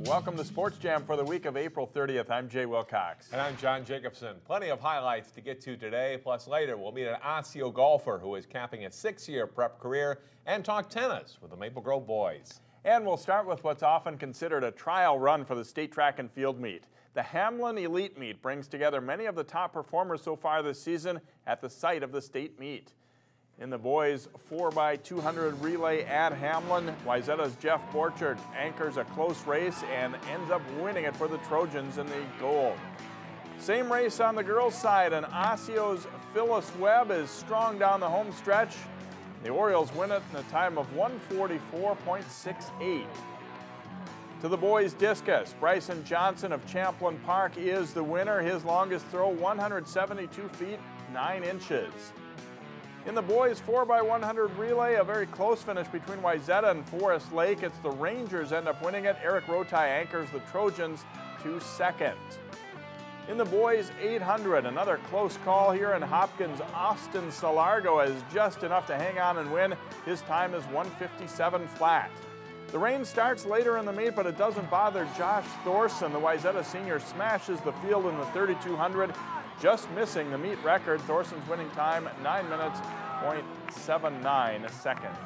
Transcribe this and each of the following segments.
Welcome to Sports Jam for the week of April 30th. I'm Jay Wilcox. And I'm John Jacobson. Plenty of highlights to get to today. Plus later, we'll meet an Osseo golfer who is capping a 6-year prep career and talk tennis with the Maple Grove boys. And we'll start with what's often considered a trial run for the state track and field meet. The Hamline Elite meet brings together many of the top performers so far this season at the site of the state meet. In the boys 4x200 relay at Hamline, Wayzata's Jeff Borchard anchors a close race and ends up winning it for the Trojans in the gold. Same race on the girls' side, and Osseo's Phyllis Webb is strong down the home stretch. The Orioles win it in a time of 1:44.68. To the boys' discus, Bryson Johnson of Champlin Park is the winner. His longest throw, 172 feet 9 inches. In the boys 4x100 relay, a very close finish between Wayzata and Forest Lake. It's the Rangers end up winning it. Eric Rotai anchors the Trojans to second. In the boys 800, another close call here in Hopkins. Austin Salargo has just enough to hang on and win. His time is 1:57 flat. The rain starts later in the meet, but it doesn't bother Josh Thorson. The Wayzata senior smashes the field in the 3200, just missing the meet record. Thorson's winning time 9 minutes, 0.79 seconds.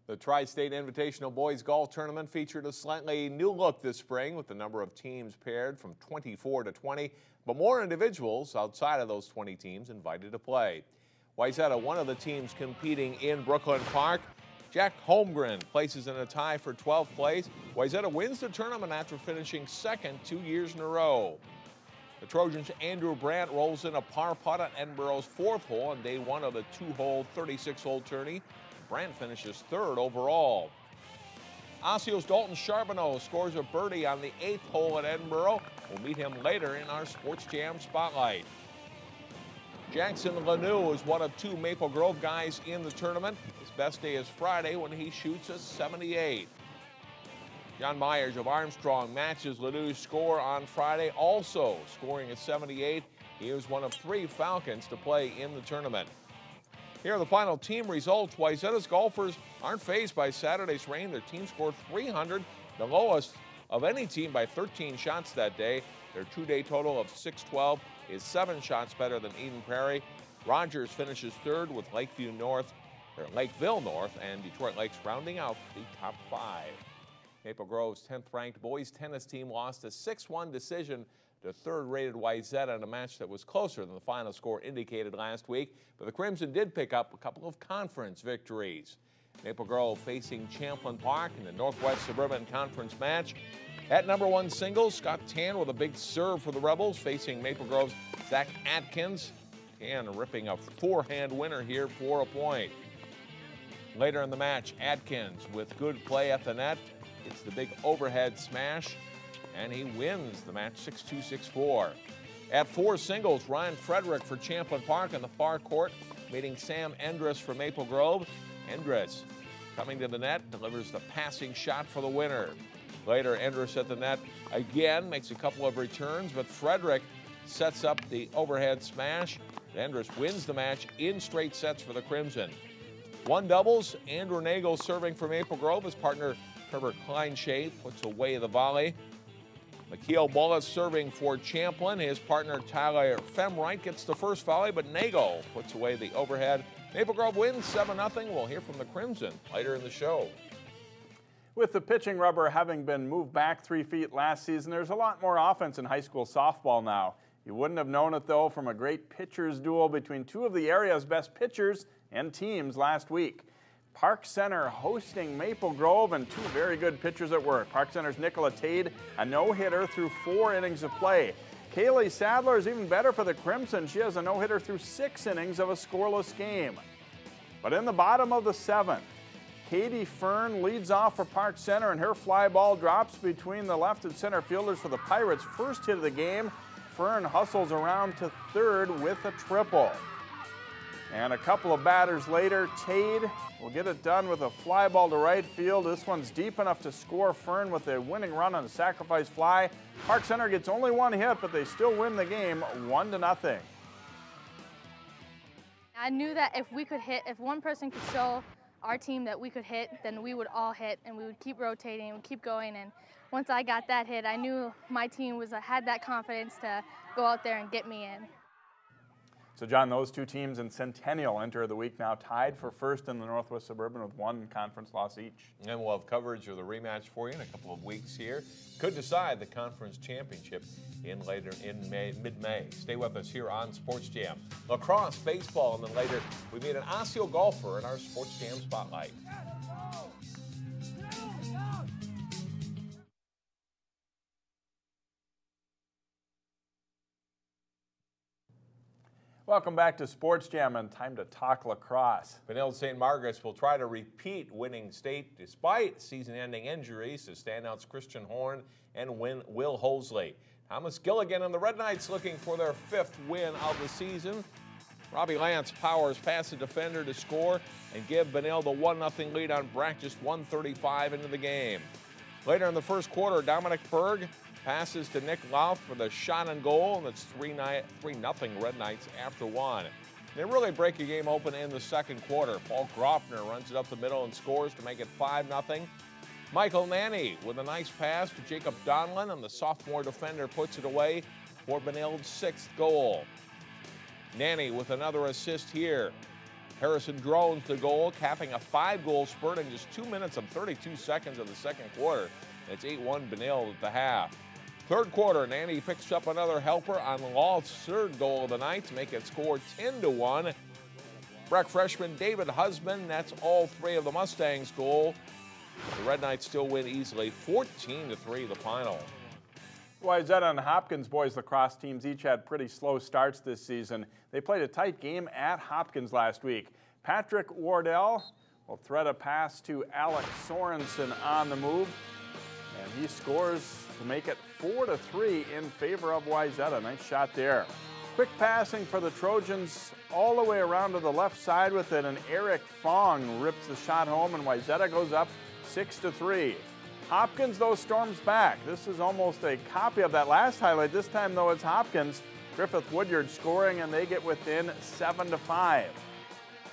The Tri-State Invitational Boys Golf Tournament featured a slightly new look this spring with the number of teams paired from 24 to 20, but more individuals outside of those 20 teams invited to play. Wayzata, one of the teams competing in Brooklyn Park. Jack Holmgren places in a tie for 12th place. Wayzata wins the tournament after finishing second 2 years in a row. The Trojans' Andrew Brandt rolls in a par putt at Edinburgh's 4th hole on day 1 of the 2-hole, 36-hole tourney. Brandt finishes 3rd overall. Osseo's Dalton Charboneau scores a birdie on the 8th hole at Edinburgh. We'll meet him later in our Sports Jam Spotlight. Jackson Lanou is one of 2 Maple Grove guys in the tournament. His best day is Friday when he shoots a 78. John Myers of Armstrong matches Lanou's score on Friday, also scoring a 78. He is one of 3 Falcons to play in the tournament. Here are the final team results. Wayzata's golfers aren't fazed by Saturday's rain. Their team scored 300, the lowest of any team by 13 shots that day. Their 2-day total of 612 is 7 shots better than Eden Prairie. Rogers finishes 3rd with Lakeville North, and Detroit Lakes rounding out the top 5. Maple Grove's 10th-ranked boys tennis team lost a 6-1 decision to 3rd-rated Wayzata in a match that was closer than the final score indicated last week, but the Crimson did pick up a couple of conference victories. Maple Grove facing Champlin Park in the Northwest Suburban Conference match. At number 1 singles, Scott Tan with a big serve for the Rebels, facing Maple Grove's Zach Atkins. Tan ripping a forehand winner here for a point. Later in the match, Atkins with good play at the net. It's the big overhead smash, and he wins the match 6-2, 6-4. At 4 singles, Ryan Frederick for Champlin Park in the far court, meeting Sam Endress for Maple Grove. Endress coming to the net, delivers the passing shot for the winner. Later, Endress at the net again, makes a couple of returns, but Frederick sets up the overhead smash. Endress wins the match in straight sets for the Crimson. 1 doubles, Andrew Nagel serving for Maple Grove. His partner Herbert Kleinshay puts away the volley. McKeel Bullis serving for Champlin. His partner Tyler Femright gets the first volley, but Nagel puts away the overhead. Maple Grove wins 7-0. We'll hear from the Crimson later in the show. With the pitching rubber having been moved back 3 feet last season, there's a lot more offense in high school softball now. You wouldn't have known it, though, from a great pitchers duel between 2 of the area's best pitchers and teams last week. Park Center hosting Maple Grove, and 2 very good pitchers at work. Park Center's Nicola Tade, a no-hitter through 4 innings of play. Kaylee Sadler is even better for the Crimson. She has a no-hitter through 6 innings of a scoreless game. But in the bottom of the 7th, Katie Fern leads off for Park Center, and her fly ball drops between the left and center fielders for the Pirates' first hit of the game. Fern hustles around to 3rd with a triple. And a couple of batters later, Tade will get it done with a fly ball to right field. This one's deep enough to score Fern with a winning run on a sacrifice fly. Park Center gets only 1 hit, but they still win the game 1-0. I knew that if we could hit, if one person could show our team that we could hit, then we would all hit, and we would keep rotating and keep going. And once I got that hit, I knew my team had that confidence to go out there and get me in. So, John, those two teams in Centennial enter the week now tied for first in the Northwest Suburban with one conference loss each. And we'll have coverage of the rematch for you in a couple of weeks here. Could decide the conference championship later in mid-May. Stay with us here on Sports Jam. Lacrosse, baseball, and then later we meet an Osseo golfer in our Sports Jam Spotlight. Welcome back to Sports Jam, and time to talk lacrosse. Benilde St. Margaret's will try to repeat winning state despite season-ending injuries to standouts Christian Horn and Will Hosley. Thomas Gilligan and the Red Knights looking for their 5th win of the season. Robbie Lance powers past the defender to score and give Benilde a 1-0 lead on Brack just 1:35 into the game. Later in the first quarter, Dominic Berg passes to Nick Louth for the shot and goal, and it's 3-0 Red Knights after one. They really break a game open in the second quarter. Paul Grofner runs it up the middle and scores to make it 5-0. Michael Nanny with a nice pass to Jacob Donlin, and the sophomore defender puts it away for Benilde's 6th goal. Nanny with another assist here. Harrison Drones the goal, capping a 5-goal spurt in just 2 minutes and 32 seconds of the second quarter. It's 8-1 Benilde at the half. Third quarter, Nanny picks up another helper on Louth's 3rd goal of the night to make it score 10-1. Breck freshman David Husband, that's all 3 of the Mustangs' goal. The Red Knights still win easily, 14-3 the final. Wayzata and Hopkins boys lacrosse teams each had pretty slow starts this season. They played a tight game at Hopkins last week. Patrick Wardell will thread a pass to Alex Sorensen on the move, and he scores to make it 4-3 in favor of Wayzata. Nice shot there. Quick passing for the Trojans all the way around to the left side with it, and Eric Fong rips the shot home, and Wayzata goes up 6-3. Hopkins, though, storms back. This is almost a copy of that last highlight. This time, though, it's Hopkins. Griffith Woodyard scoring, and they get within 7-5.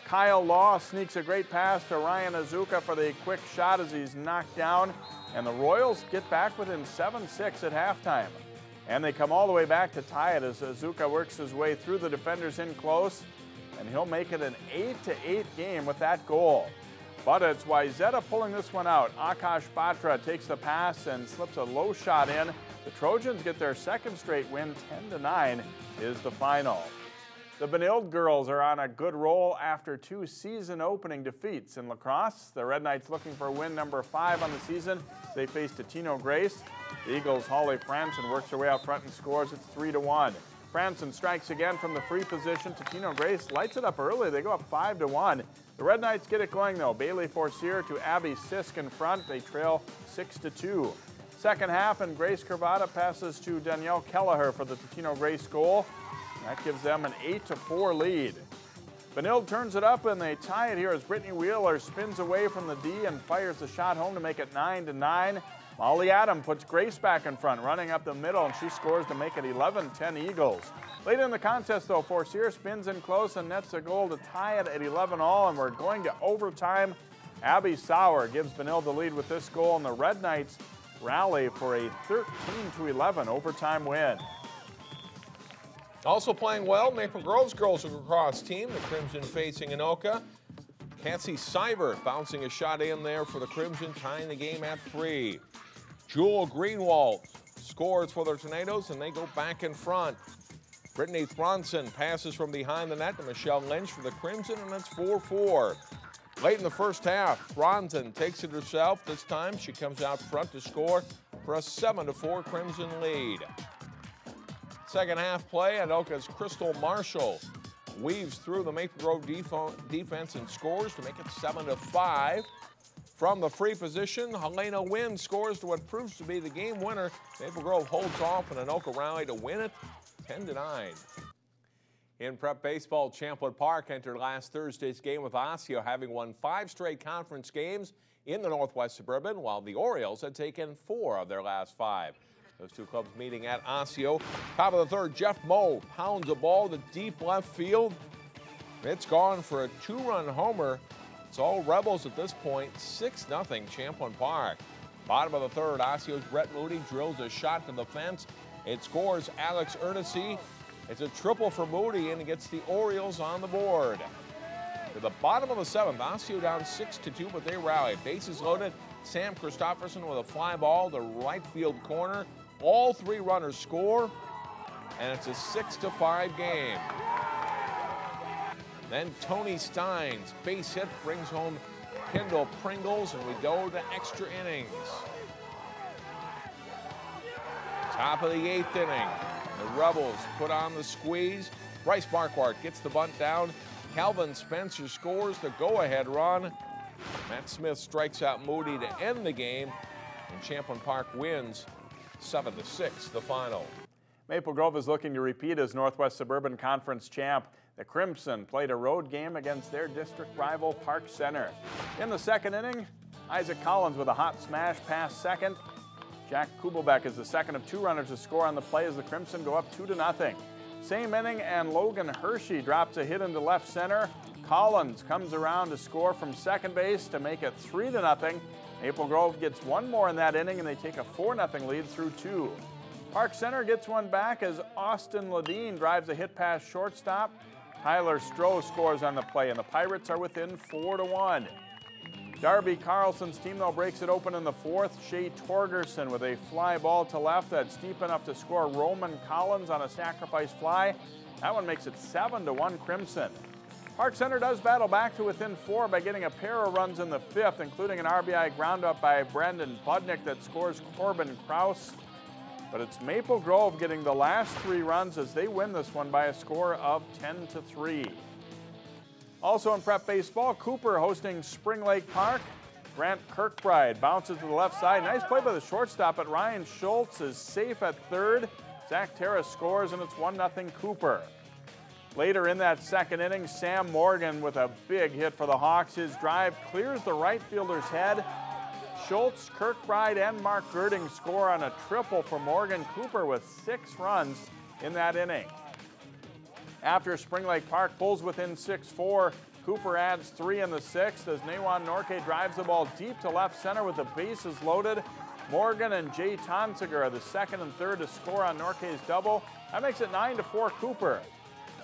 Kyle Law sneaks a great pass to Ryan Azuka for the quick shot as he's knocked down, and the Royals get back within 7-6 at halftime. And they come all the way back to tie it as Azuka works his way through the defenders in close, and he'll make it an 8-8 game with that goal. But it's Wayzata pulling this one out. Akash Batra takes the pass and slips a low shot in. The Trojans get their 2nd straight win, 10-9 is the final. The Benilde girls are on a good roll after 2 season-opening defeats in lacrosse. The Red Knights looking for win number 5 on the season. They face Totino Grace. The Eagles' Holly Franson works her way out front and scores. It's 3-1. Franson strikes again from the free position. Totino Grace lights it up early. They go up 5-1. The Red Knights get it going, though. Bailey Forcier to Abby Sisk in front. They trail 6-2. Second half, and Grace Curvada passes to Danielle Kelleher for the Totino Grace goal. That gives them an 8-4 lead. Benilde turns it up, and they tie it here as Brittany Wheeler spins away from the D and fires the shot home to make it 9-9. Molly Adam puts Grace back in front, running up the middle, and she scores to make it 11-10 Eagles. Late in the contest, though, Forcier spins in close and nets a goal to tie it at 11-all, and we're going to overtime. Abby Sauer gives Benilde the lead with this goal, and the Red Knights rally for a 13-11 overtime win. Also playing well, Maple Grove's girls lacrosse team, the Crimson facing Anoka. Cassie Seibert bouncing a shot in there for the Crimson, tying the game at 3. Jewel Greenwald scores for the Tornadoes, and they go back in front. Brittany Thronson passes from behind the net to Michelle Lynch for the Crimson, and it's 4-4. Late in the first half, Thronson takes it herself. This time she comes out front to score for a 7-4 Crimson lead. Second half play, Anoka's Crystal Marshall weaves through the Maple Grove defense and scores to make it 7-5. From the free position, Helena Wynn scores to what proves to be the game winner. Maple Grove holds off and Anoka rally to win it 10-9. In prep baseball, Champlin Park entered last Thursday's game with Osseo, having won 5 straight conference games in the Northwest Suburban, while the Orioles had taken 4 of their last 5. Those two clubs meeting at Osseo. Top of the third, Jeff Moe pounds a ball to deep left field. It's gone for a 2-run homer It's all Rebels at this point, 6-0 Champlain Park. Bottom of the third, Osseo's Brett Moody drills a shot to the fence. It scores Alex Ernest. It's a triple for Moody, and it gets the Orioles on the board. To the bottom of the seventh, Osseo down 6-2, but they rally. Bases loaded. Sam Christopherson with a fly ball to right field corner. All three runners score, and it's a 6-5 game. Then Tony Steins, base hit, brings home Kendall Pringles, and we go to extra innings. Top of the eighth inning. The Rebels put on the squeeze. Bryce Marquardt gets the bunt down. Calvin Spencer scores the go-ahead run. Matt Smith strikes out Moody to end the game, and Champlain Park wins 7-6, the final. Maple Grove is looking to repeat as Northwest Suburban Conference champ. The Crimson played a road game against their district rival Park Center. In the second inning, Isaac Collins with a hot smash past second. Jack Kubelbeck is the second of two runners to score on the play as the Crimson go up 2-0. Same inning, and Logan Hershey drops a hit into left center. Collins comes around to score from second base to make it 3-0. Maple Grove gets one more in that inning, and they take a 4-0 lead through two. Park Center gets one back as Austin Ledeen drives a hit past shortstop. Tyler Stroh scores on the play, and the Pirates are within 4-1. Darby Carlson's team, though, breaks it open in the fourth. Shea Torgerson with a fly ball to left that's deep enough to score Roman Collins on a sacrifice fly. That one makes it 7-1 Crimson. Park Center does battle back to within 4 by getting a pair of runs in the fifth, including an RBI ground up by Brendan Budnick that scores Corbin Kraus. But it's Maple Grove getting the last 3 runs as they win this one by a score of 10-3. Also in prep baseball, Cooper hosting Spring Lake Park. Grant Kirkbride bounces to the left side. Nice play by the shortstop, but Ryan Schultz is safe at third. Zach Terrace scores, and it's 1-0 Cooper. Later in that second inning, Sam Morgan with a big hit for the Hawks. His drive clears the right fielder's head. Schultz, Kirkbride, and Mark Girding score on a triple for Morgan. Cooper with 6 runs in that inning. After Spring Lake Park pulls within 6-4, Cooper adds 3 in the sixth as Nawan Norke drives the ball deep to left center with the bases loaded. Morgan and Jay Tonsiger are the second and third to score on Norke's double. That makes it 9-4 Cooper.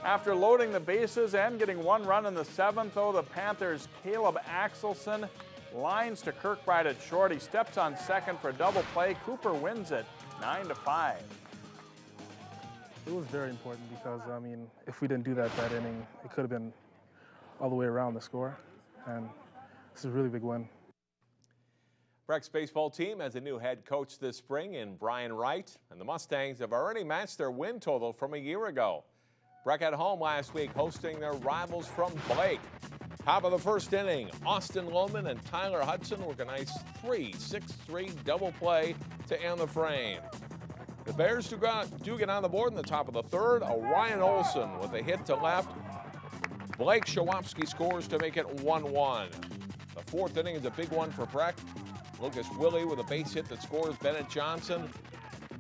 After loading the bases and getting 1 run in the seventh, though, the Panthers' Caleb Axelson lines to Kirkbride at short. He steps on second for a double play. Cooper wins it 9-5. It was very important because, I mean, if we didn't do that inning, it could have been all the way around the score. And this is a really big win. Breck's baseball team has a new head coach this spring in Brian Wright, and the Mustangs have already matched their win total from a year ago. Breck at home last week hosting their rivals from Blake. Top of the first inning, Austin Lohman and Tyler Hudson work a nice 3-6-3 double play to end the frame. The Bears do get on the board in the top of the third. Orion Olson with a hit to left. Blake Shawopski scores to make it 1-1. The fourth inning is a big one for Breck. Lucas Willie with a base hit that scores Bennett Johnson.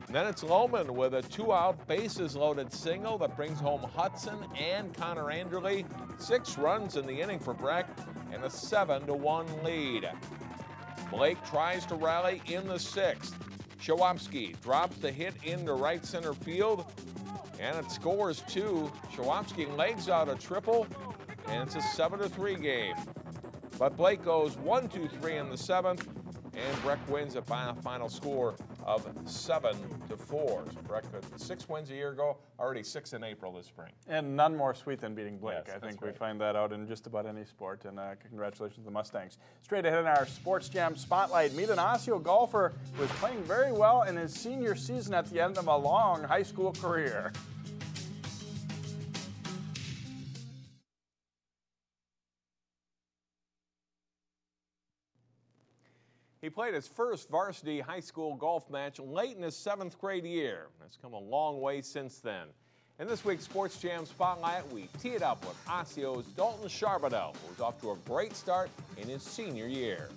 And then it's Lohman with a 2-out bases-loaded single that brings home Hudson and Connor Anderley. 6 runs in the inning for Breck and a 7-1 lead. Blake tries to rally in the sixth. Shawopski drops the hit into right center field, and it scores 2. Shawopski legs out a triple, and it's a 7-3 game. But Blake goes 1-2-3 in the seventh, and Breck wins a final score of 7-4. So Breck had 6 wins a year ago, already 6 in April this spring. And none more sweet than beating Blake. Yes, I think right. we find that out in just about any sport. And congratulations to the Mustangs. Straight ahead in our Sports Jam Spotlight, meet an Osseo golfer who is playing very well in his senior season at the end of a long high school career. He played his first varsity high school golf match late in his 7th grade year. That's come a long way since then. In this week's Sports Jam Spotlight, we tee it up with Osseo's Dalton Charboneau, who's off to a great start in his senior year.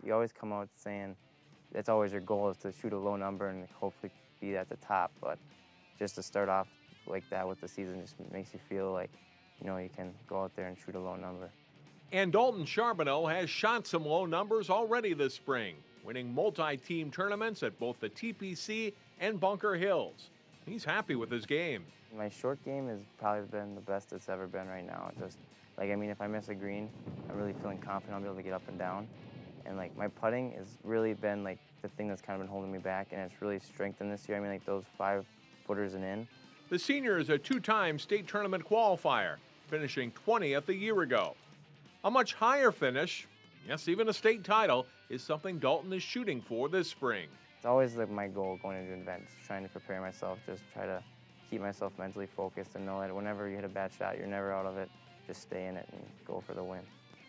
You always come out saying that's always your goal, is to shoot a low number and hopefully be at the top. But just to start off like that with the season just makes you feel like, you know, you can go out there and shoot a low number. And Dalton Charboneau has shot some low numbers already this spring, winning multi-team tournaments at both the TPC and Bunker Hills. He's happy with his game. My short game has probably been the best it's ever been right now. Just, like, I mean, if I miss a green, I'm really feeling confident I'll be able to get up and down. And, like, my putting has really been, like, the thing that's kind of been holding me back, and it's really strengthened this year. I mean, like, those 5-footers and in. The senior is a two-time state tournament qualifier, finishing 20th a year ago. A much higher finish, yes, even a state title, is something Dalton is shooting for this spring. It's always like my goal going into events, trying to prepare myself, just try to keep myself mentally focused and know that whenever you hit a bad shot, you're never out of it. Just stay in it and go for the win.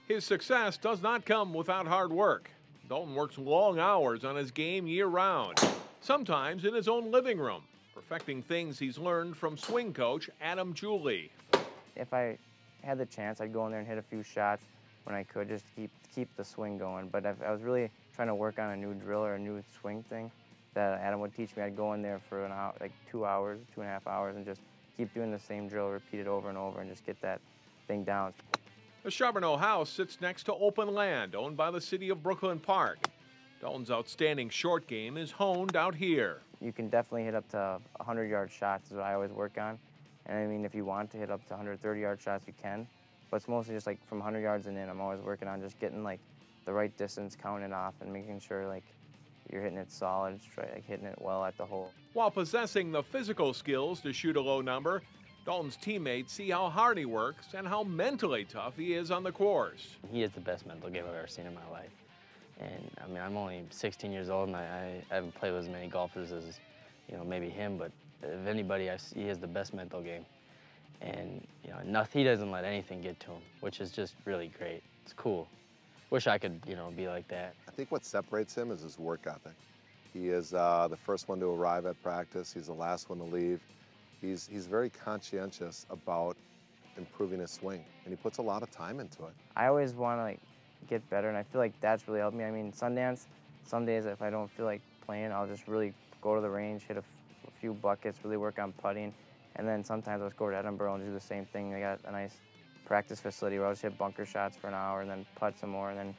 His success does not come without hard work. Dalton works long hours on his game year-round, sometimes in his own living room, perfecting things he's learned from swing coach Adam Julie. If I had the chance, I'd go in there and hit a few shots when I could, just keep the swing going. But if I was really trying to work on a new drill or a new swing thing that Adam would teach me, I'd go in there for an hour, like 2 hours, 2.5 hours, and just keep doing the same drill, repeat it over and over, and just get that thing down. The Charboneau house sits next to open land owned by the city of Brooklyn Park. Dalton's outstanding short game is honed out here. You can definitely hit up to 100-yard shots is what I always work on. And I mean, if you want to hit up to 130-yard shots, you can. But it's mostly just like from 100 yards and in, I'm always working on just getting like the right distance, counting it off, and making sure like you're hitting it solid, straight, like hitting it well at the hole. While possessing the physical skills to shoot a low number, Dalton's teammates see how hard he works and how mentally tough he is on the course. He is the best mental game I've ever seen in my life. And I mean, I'm only 16 years old, and I haven't played with as many golfers as, you know, maybe him, but if anybody, he has the best mental game. And, you know, he doesn't let anything get to him, which is just really great. It's cool. Wish I could, you know, be like that. I think what separates him is his work ethic. He is the first one to arrive at practice. He's the last one to leave. He's very conscientious about improving his swing, and he puts a lot of time into it. I always want to like get better, and I feel like that's really helped me. I mean, Sundance, some days if I don't feel like playing, I'll just really go to the range, hit a few buckets, really work on putting, and then sometimes I'll just go to Edinburgh and do the same thing. They got a nice practice facility where I'll just hit bunker shots for an hour and then putt some more, and then,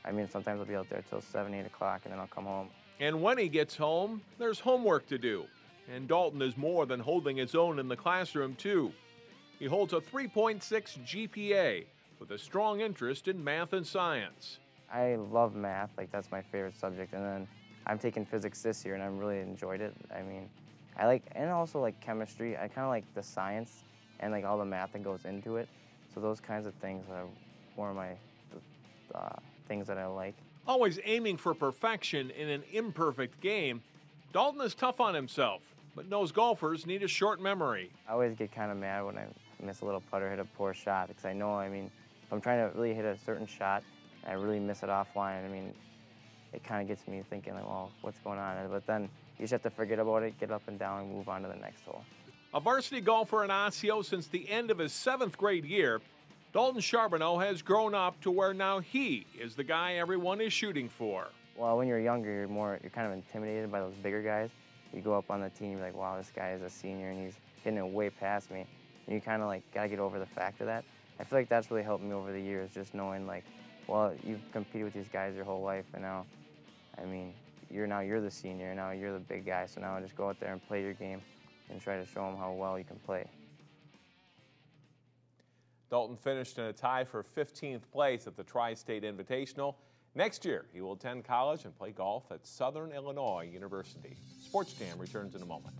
I mean, sometimes I'll be out there till 7, 8 o'clock, and then I'll come home. And when he gets home, there's homework to do. And Dalton is more than holding his own in the classroom, too. He holds a 3.6 GPA with a strong interest in math and science. I love math, like that's my favorite subject, and then I'm taking physics this year and I really enjoyed it. I mean, I like, and also like chemistry. I kind of like the science and like all the math that goes into it. So those kinds of things are more of my things that I like. Always aiming for perfection in an imperfect game, Dalton is tough on himself, but knows golfers need a short memory. I always get kind of mad when I miss a little putter, hit a poor shot, because I know, I mean, if I'm trying to really hit a certain shot and I really miss it offline, I mean, it kind of gets me thinking, like, well, what's going on? But then you just have to forget about it, get up and down, and move on to the next hole. A varsity golfer in Osseo since the end of his 7th grade year, Dalton Charboneau has grown up to where now he is the guy everyone is shooting for. Well, when you're younger, you're kind of intimidated by those bigger guys. You go up on the team, you're like, wow, this guy is a senior and he's hitting it way past me. And you kind of like got to get over the fact of that. I feel like that's really helped me over the years, just knowing like, well, you've competed with these guys your whole life, and now, I mean, you're the senior, now you're the big guy, so now just go out there and play your game and try to show them how well you can play. Dalton finished in a tie for 15th place at the Tri-State Invitational. Next year, he will attend college and play golf at Southern Illinois University. Sports Jam returns in a moment.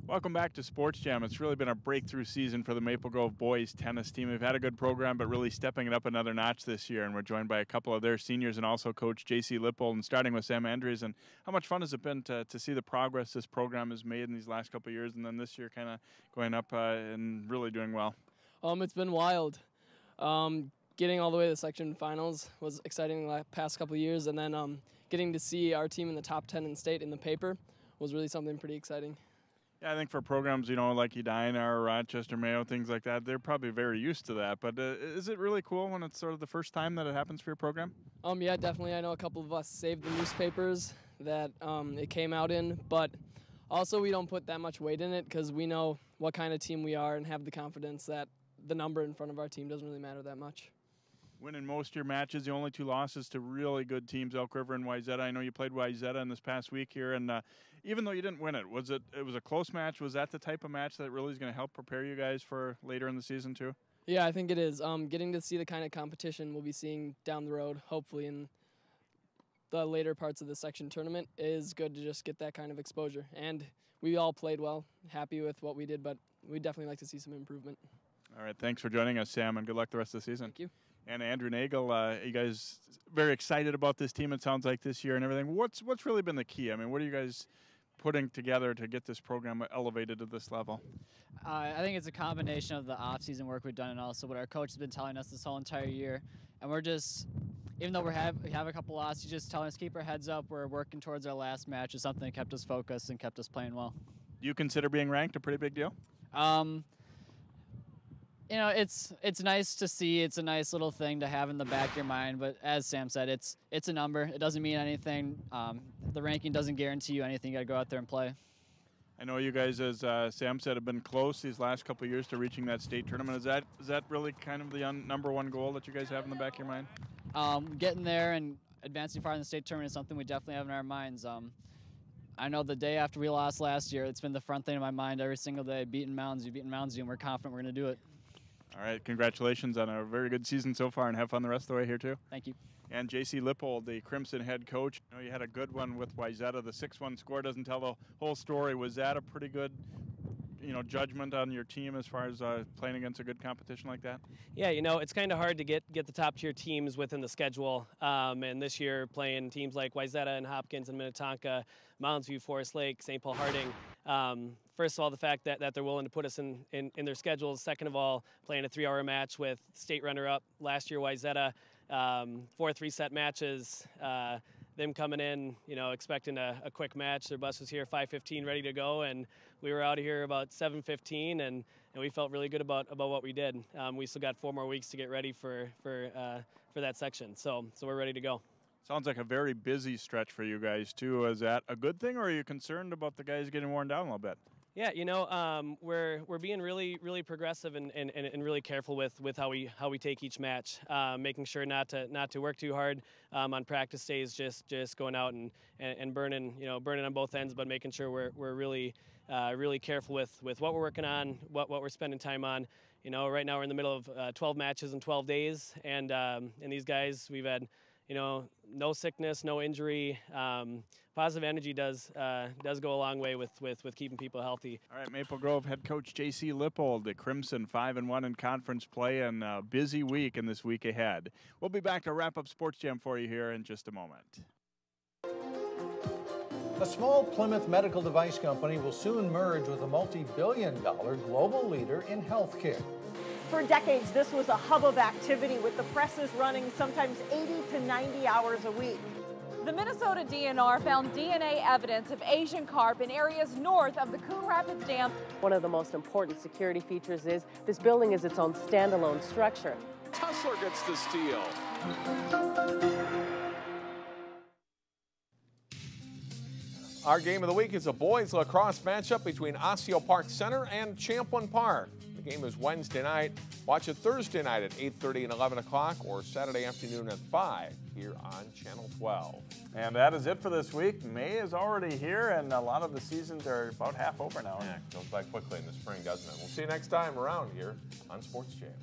Welcome back to Sports Jam. It's really been a breakthrough season for the Maple Grove boys tennis team. They've had a good program, but really stepping it up another notch this year. And we're joined by a couple of their seniors and also Coach J.C. Lippold, and starting with Sam Andrews. And how much fun has it been to see the progress this program has made in these last couple of years, and then this year kind of going up and really doing well? It's been wild. Getting all the way to the section finals was exciting the past couple of years, and then getting to see our team in the top 10 in state in the paper was really something pretty exciting. Yeah, I think for programs, you know, like Edina or Rochester, Mayo, things like that, they're probably very used to that. But is it really cool when it's sort of the first time that it happens for your program? Yeah, definitely. I know a couple of us saved the newspapers that it came out in, but also we don't put that much weight in it because we know what kind of team we are and have the confidence that the number in front of our team doesn't really matter that much. Winning most of your matches, the only 2 losses to really good teams, Elk River and Wayzata. I know you played Wayzata in this past week here, and even though you didn't win it, it was a close match. Was that the type of match that really is going to help prepare you guys for later in the season too? Yeah, I think it is. Getting to see the kind of competition we'll be seeing down the road, hopefully in the later parts of the section tournament, is good to just get that kind of exposure. And we all played well, happy with what we did, but we'd definitely like to see some improvement. All right, thanks for joining us, Sam, and good luck the rest of the season. Thank you. And Andrew Nagel, you guys very excited about this team, it sounds like, this year and everything. What's really been the key? I mean, what are you guys putting together to get this program elevated to this level? I think it's a combination of the off-season work we've done and also what our coach has been telling us this whole entire year. And we're just, even though we have a couple losses, he's just telling us keep our heads up. We're working towards our last match. It's something that kept us focused and kept us playing well. Do you consider being ranked a pretty big deal? You know, it's nice to see. It's a nice little thing to have in the back of your mind. But as Sam said, it's a number. It doesn't mean anything. The ranking doesn't guarantee you anything. You got to go out there and play. I know you guys, as Sam said, have been close these last couple of years to reaching that state tournament. Is that really kind of the #1 goal that you guys have in the back of your mind? Getting there and advancing far in the state tournament is something we definitely have in our minds. I know the day after we lost last year, it's been the front thing in my mind every single day. Beating Mounds View, and we're confident we're going to do it. All right, congratulations on a very good season so far, and have fun the rest of the way here too. Thank you. And J.C. Lippold, the Crimson head coach. I know you had a good one with Wayzata. The 6-1 score doesn't tell the whole story. Was that a pretty good, judgment on your team as far as playing against a good competition like that? Yeah, it's kind of hard to get the top tier teams within the schedule. And this year playing teams like Wayzata and Hopkins and Minnetonka, Mounds View, Forest Lake, St. Paul Harding. First of all, the fact that they're willing to put us in their schedules. Second of all, playing a 3-hour match with state runner-up last year, Wayzata. 4 3-set matches. Them coming in, expecting a quick match. Their bus was here 5:15, ready to go, and we were out of here about 7:15, and we felt really good about what we did. We still got 4 more weeks to get ready for that section, so we're ready to go. Sounds like a very busy stretch for you guys too. Is that a good thing, or are you concerned about the guys getting worn down a little bit? Yeah, we're being really progressive and really careful with how we take each match, making sure not to work too hard on practice days, just going out and burning on both ends, but making sure we're really careful with what we're working on, what we're spending time on. Right now we're in the middle of 12 matches in 12 days, and these guys, we've had no sickness, no injury. Positive energy does go a long way with keeping people healthy. All right, Maple Grove head coach J.C. Lippold, the Crimson 5-1 in conference play, and a busy week in this week ahead. We'll be back to wrap up Sports Jam for you here in just a moment. A small Plymouth medical device company will soon merge with a multi-billion-dollar global leader in healthcare. For decades, this was a hub of activity with the presses running sometimes 80 to 90 hours a week. The Minnesota DNR found DNA evidence of Asian carp in areas north of the Coon Rapids Dam. One of the most important security features is this building is its own standalone structure. Tussler gets the steal. Our game of the week is a boys lacrosse matchup between Osseo Park Center and Champlin Park. The game is Wednesday night. Watch it Thursday night at 8:30 and 11 o'clock or Saturday afternoon at 5 here on Channel 12. And that is it for this week. May is already here, and a lot of the seasons are about half over now. Yeah, it goes by quickly in the spring, doesn't it? We'll see you next time around here on Sports Jam.